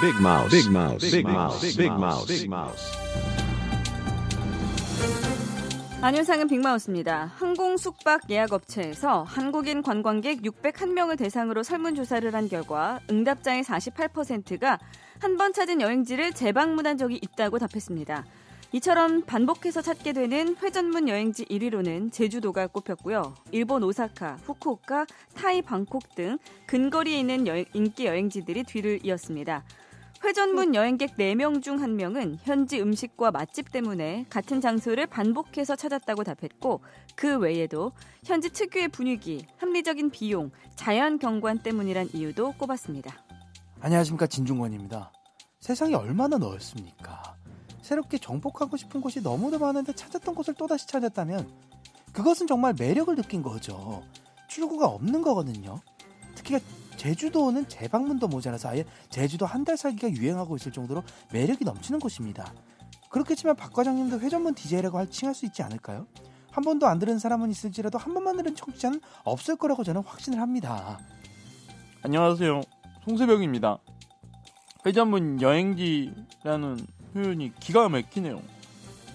Big Mouse. Big Mouse. Big Mouse. Big Mouse. Big Mouse. 안윤상은 빅마우스입니다. 항공 숙박 예약업체에서 한국인 관광객 601명을 대상으로 설문조사를 한 결과 응답자의 48%가 한 번 찾은 여행지를 재방문한 적이 있다고 답했습니다. 이처럼 반복해서 찾게 되는 회전문 여행지 1위로는 제주도가 꼽혔고요. 일본 오사카, 후쿠오카, 타이 방콕 등 근거리에 있는 인기 여행지들이 뒤를 이었습니다. 회전문 여행객 4명 중 1명은 현지 음식과 맛집 때문에 같은 장소를 반복해서 찾았다고 답했고, 그 외에도 현지 특유의 분위기, 합리적인 비용, 자연 경관 때문이란 이유도 꼽았습니다. 안녕하십니까, 진중권입니다. 세상이 얼마나 넓습니까? 새롭게 정복하고 싶은 곳이 너무도 많은데 찾았던 곳을 또다시 찾았다면 그것은 정말 매력을 느낀 거죠. 출구가 없는 거거든요. 특히 제주도는 재방문도 모자라서 아예 제주도 한 달 살기가 유행하고 있을 정도로 매력이 넘치는 곳입니다. 그렇겠지만 박 과장님도 회전문 DJ라고 칭할 수 있지 않을까요? 한 번도 안 들은 사람은 있을지라도 한 번만 들은 청취자는 없을 거라고 저는 확신을 합니다. 안녕하세요, 송세벽입니다. 회전문 여행지라는 표현이 기가 막히네요.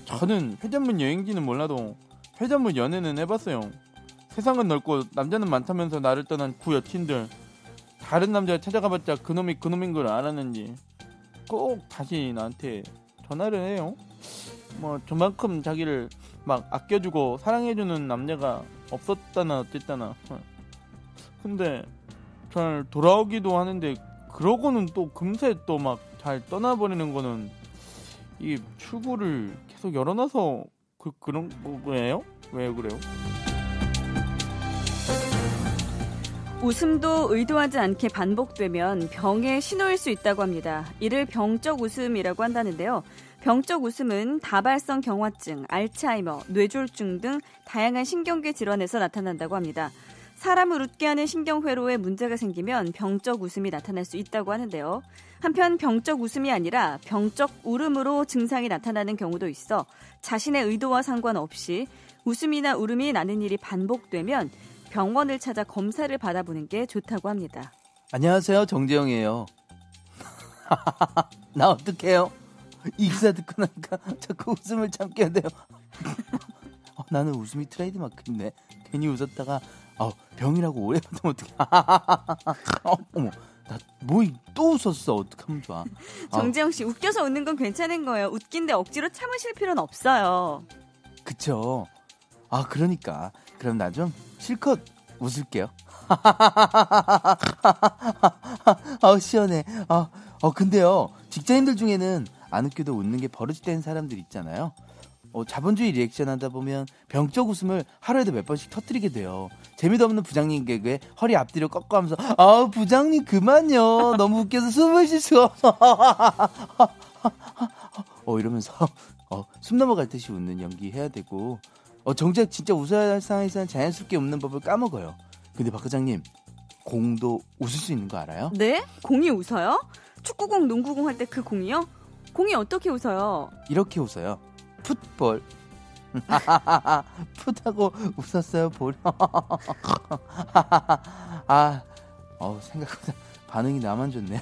저는 회전문 여행지는 몰라도 회전문 연애는 해봤어요. 세상은 넓고 남자는 많다면서 나를 떠난 구 여친들, 다른 남자 찾아가봤자 그놈인 걸 알았는지 꼭 다시 나한테 전화를 해요. 뭐 저만큼 자기를 막 아껴주고 사랑해주는 남자가 없었다나 어쨌다나. 근데 잘 돌아오기도 하는데 그러고는 또 금세 또 막 잘 떠나버리는 거는 이 출구를 계속 열어놔서 그런 거예요? 왜 그래요? 웃음도 의도하지 않게 반복되면 병의 신호일 수 있다고 합니다. 이를 병적 웃음이라고 한다는데요. 병적 웃음은 다발성 경화증, 알츠하이머, 뇌졸중 등 다양한 신경계 질환에서 나타난다고 합니다. 사람을 웃게 하는 신경회로에 문제가 생기면 병적 웃음이 나타날 수 있다고 하는데요. 한편 병적 웃음이 아니라 병적 울음으로 증상이 나타나는 경우도 있어 자신의 의도와 상관없이 웃음이나 울음이 나는 일이 반복되면 병원을 찾아 검사를 받아보는 게 좋다고 합니다. 안녕하세요, 정재영이에요. 나 어떡해요? 이 기사 듣고 나니까 자꾸 웃음을 참게 돼요. 나는 웃음이 트레이드마크인데 괜히 웃었다가 병이라고 오래 받으면 어떡해. 어머, 나 뭐 또 웃었어. 어떡하면 좋아. 정재영 씨, 웃겨서 웃는 건 괜찮은 거예요. 웃긴데 억지로 참으실 필요는 없어요. 그쵸. 그러니까 그럼 나 좀 실컷 웃을게요. 시원해. 근데요, 직장인들 중에는 안 웃겨도 웃는 게 버릇이 된 사람들 있잖아요. 자본주의 리액션 하다 보면 병적 웃음을 하루에도 몇 번씩 터뜨리게 돼요. 재미도 없는 부장님 개그에 허리 앞뒤로 꺾어가면서 부장님 그만요. 너무 웃겨서 숨을 쉴 수가 없어. 이러면서 숨 넘어갈 듯이 웃는 연기 해야 되고, 정작 진짜 웃어야 할 상황에서는 자연스럽게 웃는 법을 까먹어요. 근데 박 과장님, 공도 웃을 수 있는 거 알아요? 네? 공이 웃어요? 축구공, 농구공 할 때 그 공이요? 공이 어떻게 웃어요? 이렇게 웃어요. 풋볼. 풋하고 웃었어요, 볼. 생각보다 반응이 나만 좋네요.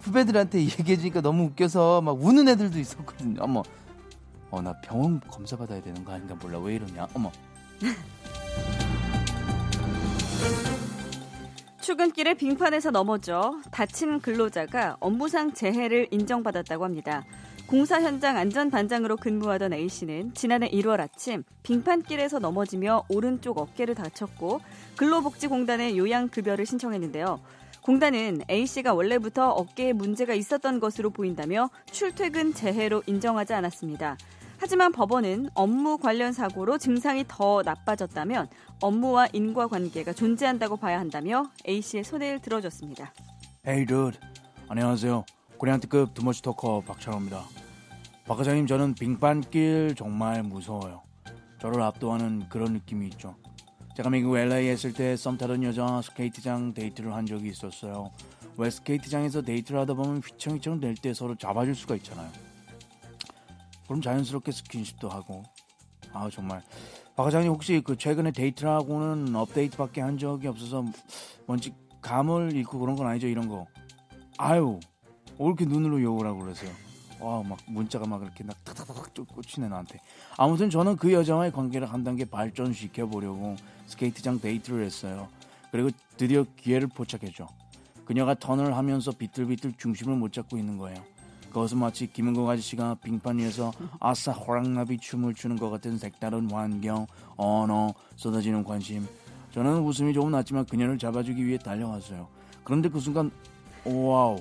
후배들한테 얘기해주니까 너무 웃겨서 막 우는 애들도 있었거든요. 어머, 나 병원 검사 받아야 되는 거 아닌가 몰라. 왜 이러냐. 어머. 출근길에 빙판에서 넘어져 다친 근로자가 업무상 재해를 인정받았다고 합니다. 공사 현장 안전반장으로 근무하던 A씨는 지난해 1월 아침 빙판길에서 넘어지며 오른쪽 어깨를 다쳤고 근로복지공단에 요양급여를 신청했는데요. 공단은 A씨가 원래부터 어깨에 문제가 있었던 것으로 보인다며 출퇴근 재해로 인정하지 않았습니다. 하지만 법원은 업무 관련 사고로 증상이 더 나빠졌다면 업무와 인과관계가 존재한다고 봐야 한다며 A씨의 손을 들어줬습니다. Hey dude, 안녕하세요. 코리안 특급 두머치 토커 박찬호입니다. 박 과장님, 저는 빙판길 정말 무서워요. 저를 압도하는 그런 느낌이 있죠. 제가 미국 LA에 있을 때 썸 타던 여자와 스케이트장 데이트를 한 적이 있었어요. 왜 스케이트장에서 데이트를 하다 보면 휘청휘청 될 때 서로 잡아줄 수가 있잖아요. 그럼 자연스럽게 스킨십도 하고. 정말 박 과장님, 혹시 최근에 데이트를 하고는 업데이트밖에 한 적이 없어서 뭔지 감을 잃고 그런 건 아니죠? 이런 거. 이렇게 눈으로 욕을 하고 그러세요. 와, 막 문자가 막 이렇게 막 탁탁탁 꽂히네 나한테. 아무튼 저는 그 여자와의 관계를 한 단계 발전시켜 보려고 스케이트장 데이트를 했어요. 그리고 드디어 기회를 포착했죠. 그녀가 턴을 하면서 비틀비틀 중심을 못 잡고 있는 거예요. 그것은 마치 김은국 아저씨가 빙판 위에서 아싸 호랑나비 춤을 추는 것 같은 색다른 환경, 언어, 쏟아지는 관심. 저는 웃음이 조금 났지만 그녀를 잡아주기 위해 달려갔어요. 그런데 그 순간 와우,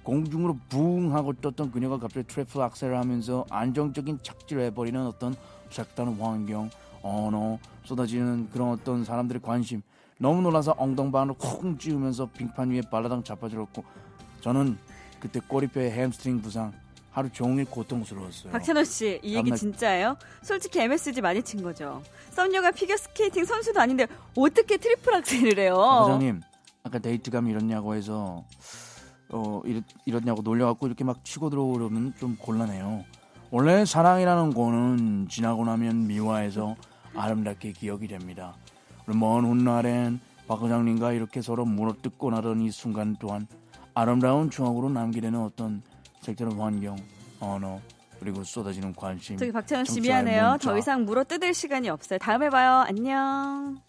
공중으로 붕 하고 떴던 그녀가 갑자기 트리플 악셀을 하면서 안정적인 착지를 해버리는 어떤 색다른 환경, 언어, 쏟아지는 그런 어떤 사람들의 관심. 너무 놀라서 엉덩방아를 쿵 찌우면서 빙판 위에 발라당 자빠졌고 저는 그때 꼬리뼈에 햄스트링 부상, 하루 종일 고통스러웠어요. 박찬호 씨, 이 얘기 다음날... 진짜예요? 솔직히 MSG 많이 친 거죠. 썸녀가 피겨스케이팅 선수도 아닌데 어떻게 트리플 악셀을 해요? 과장님, 아까 데이트 가면 이렇냐고 해서 이렇냐고 놀려갖고 이렇게 막 치고 들어오려면 좀 곤란해요. 원래 사랑이라는 거는 지나고 나면 미화해서 아름답게 기억이 됩니다. 먼 훗날엔 박 과장님과 이렇게 서로 물어뜯고 나던 이 순간 또한 아름다운 추억으로 남기려는 어떤 색다른 환경, 언어, 그리고 쏟아지는 관심. 저기 박찬호 씨 미안해요. 더 이상 물어뜯을 시간이 없어요. 다음에 봐요. 안녕.